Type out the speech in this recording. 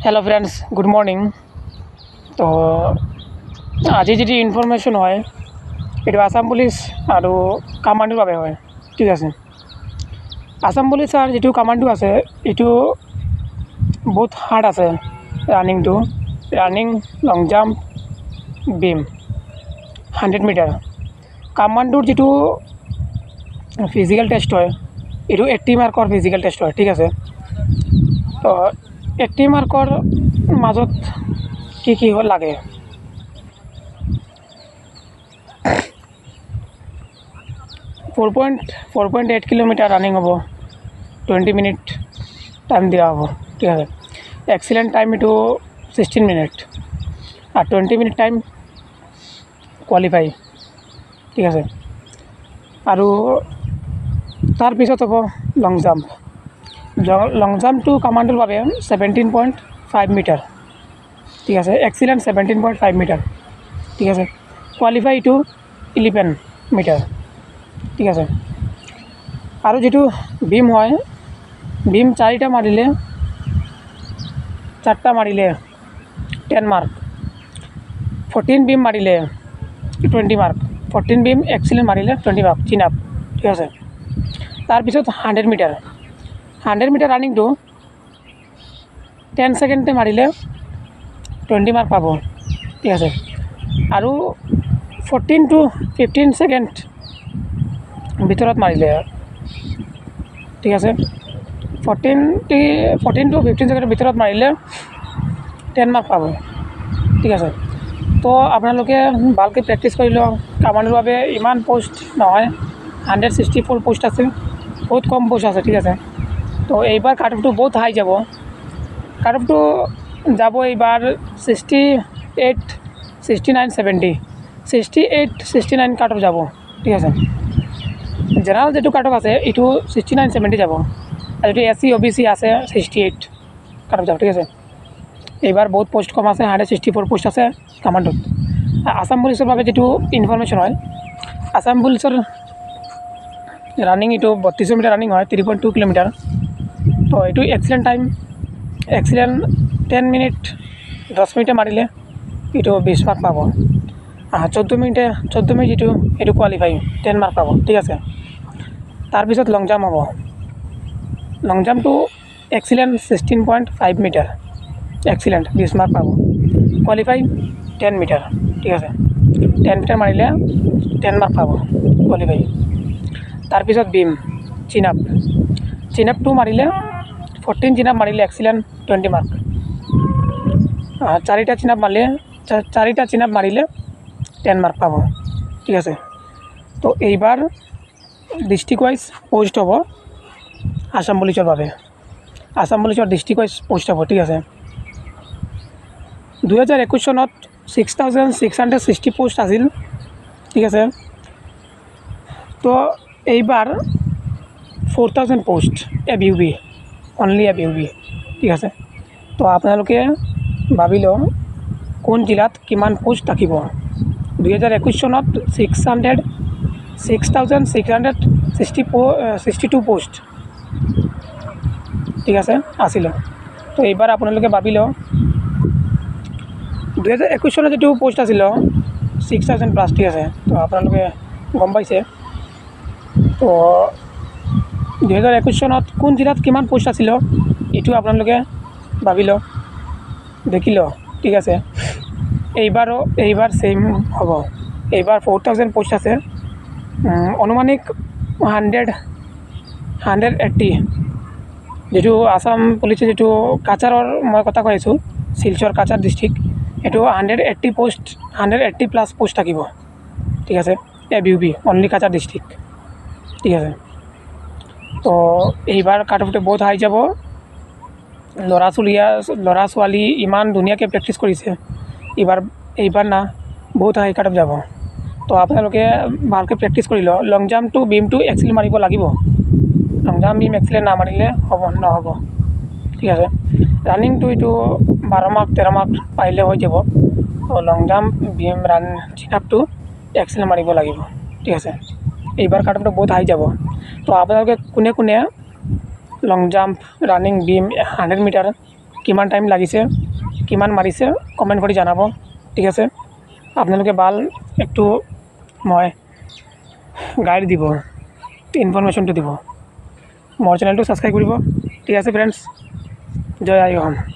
Hello friends good morning. तो আজি যেটি ইনফরমেশন হয় এটা আসাম পুলিশ আর কামান্ডোর বাবে হয়। ঠিক আছে, আসাম পুলিশৰ যেটো কামান্ডো আছে এটো বহুত হার্ড আছে। রানিং লং জাম্প বিম 100 মিটার। কামান্ডোর যেটো ফিজিক্যাল টেস্ট হয় এটো 80 মাৰ্কৰ ফিজিক্যাল টেস্ট হয়। ঠিক আছে, তো 80 মাৰ্কৰ মাজত কি লাগে 4.8 কিলোমিটার রানিং হব, 20 মিনিট টাইম দেওয়া হব। ঠিক আছে, এক্সিলেন্ট টাইম এটো 16 মিনিট আর 20 মিনিট টাইম কোয়ালিফাই। ঠিক আছে, আর তার পিছত হব লং জাম্প। লং জাম্পটো কামান্ডোর বাবে 17.5 মিটার। ঠিক আছে, এক্সিলেন্ট 17.5 মিটার। ঠিক আছে, কোয়ালিফাই টু 11 মিটার। ঠিক আছে, আৰু যেটো বিম হয় বিম 4টা মাৰিলে 10 মাৰ্ক, 14 বিম মাৰিলে 20 মাৰ্ক, 14 বিম এক্সিলেন্ট মাৰিলে 20 মাৰ্ক চিন আপ। ঠিক আছে, তাৰপিছত 100 মিটাৰ। 100 মিটাৰ ৰানিংটো 10 সেকেন্ডে মাৰিলে 20 মাৰ্ক পাব। ঠিক আছে, আৰু 14 to 15 সেকেন্ড ভিতৰত মাৰিলে, ঠিক আছে, 14 to 15 সেকেন্ডৰ ভিতৰত মাৰিলে 10 মাৰ্ক পাব। ঠিক আছে, তো আপোনালোকে ভালকৈ প্ৰেক্টিছ কৰি লওক। কামান্ডোৰ বাবে ইমান পোষ্ট নহয়, 164 পোষ্ট আছে, বহুত কম পোষ্ট আছে। ঠিক আছে, তো এইবাৰ কাট অফটো বহুত হাই যাব। কাট অফটো যাব এইবাৰ 68, 69, 70, 68, 69 কাট অফ যাব। ঠিক আছে, জেনারেল যেটো কাট অফ আছে এটো 69, 70 যাব, আর যেটো এসসি ওবিসি আছে 68 কাট অফ যাব। ঠিক আছে, এইবাৰ বহুত পোষ্ট কম আছে, 164 পোষ্ট আছে কামান্ডোত। আসাম পুলিশের বাবে যেটো ইনফরমেশন হয়, আসাম পুলিশের রানিং এটো 32 মিটার রানিং হয়, 3.2 কিলোমিটার। তো এটো এক্সিলেন্ট টাইম, এক্সিলেন্ট 10 মিনিট 10 মিনিটে মারিলে এটো 20 মার্ক পাব। 14 মিনিট যেটো এটো কোয়ালিফাই 10 মার্ক পাব। ঠিক আছে, তাৰপিছত লং জাম্প হ'ব। লং জাম্পটো এক্সিলেন্ট 16.5 মিটার, এক্সিলেন্ট 20 মার্ক পাব। Qualify 10 metre. ঠিক আছে, 10 মিটার মারিলে 10 মার্ক পাব কোয়ালিফাই। তাৰপিছত বিম চিন আপটো মাৰিলে 14 চিন আপ মাৰিলে এক্সিলেন্ট 20 মার্ক। 4টা চিন আপ মারিলে 10 মার্ক পাব। ঠিক আছে, তো এইবার ডিস্ট্রিক্ট ওয়াইজ পোস্ট হব আসাম পুলিশের বাবে। আসাম পুলিশের ডিস্ট্রিক্ট ওয়াইজ পোস্ট হব। ঠিক আছে, 2021 চনত 6660 পোস্ট আছিল। ঠিক আছে, তো এইবার 4000 পোস্ট এবিউবি, অনলি এবিউবি। ঠিক আছে, তো আপোনালোকে ভাবি লওক কোন জিলাত কিমান পোষ্ট থাকিব। 2021 চনত 6662 পোষ্ট। ঠিক আছে আছিল। তো এইবাৰ আপোনালোকে ভাবি লওক 2021 চনত যেটো পোষ্ট আছিল 6000 প্লাস। ঠিক আছে, তো আপোনালোকে গম পাইছে। তো 2021 চনত কোন জিলাত কিমান পোষ্ট আছিল এটো আপোনালোকে ভাবি লওক, দেখি লওক। ঠিক আছে, এইবাৰ সেম হ'ব। এইবাৰ 4000 পোষ্ট আছে, অনুমানিক 180 যেটো আসাম পুলিচে যেটো কাছাৰৰ মই কথা কৈ আছোঁ, শিলচৰ কাছাৰ ডিস্ট্রিক্ট, এটো 180 পোষ্ট, 180 প্লাস পোষ্ট থাকিব। ঠিক আছে, এবিউবি অনলি কাছাৰ ডিস্ট্ৰিক্ট। ঠিক আছে, তো এইবাৰ কাট অফটো বহুত হাই যাব। ল'ৰা ছোৱালী ইমান ধুনীয়াকৈ প্ৰেক্টিছ কৰিছে, এইবাৰ না বহুত হাই কাট অফ যাব। তো আপোনালোকে ভালকৈ প্ৰেক্টিছ কৰি লওক। লং জাম্পটো বিমটো এক্সিলেন্ট মাৰিব লাগিব। লং জাম্প বিম এক্সিলেন্ট নামাৰিলে নহ'ব। ঠিক আছে, ৰানিংটো এইটো 12 মাৰ্ক 13 মাৰ্ক পাৰিলে হৈ যাব। তো লং জাম্প বিম চিন আপটো এক্সিলেন্ট মাৰিব লাগিব। ঠিক আছে, এইবাৰ কাট অফটো বহুত হাই যাব। তো আপোনালোকে কোনে লং জাম্প, রানিং বিম 100 মিটার কিমান টাইম লাগিছে কিমান মাৰিছে কমেণ্ট কৰি জনাব ঠিক আছে আপোনালোকে ভাল একটু মই গাইড দিব ইনফৰমেশ্যনটো দিব মোৰ চেনেলটো ছাবস্ক্ৰাইব কৰিব ঠিক আছে ফ্ৰেণ্ডছ জয় আই অসম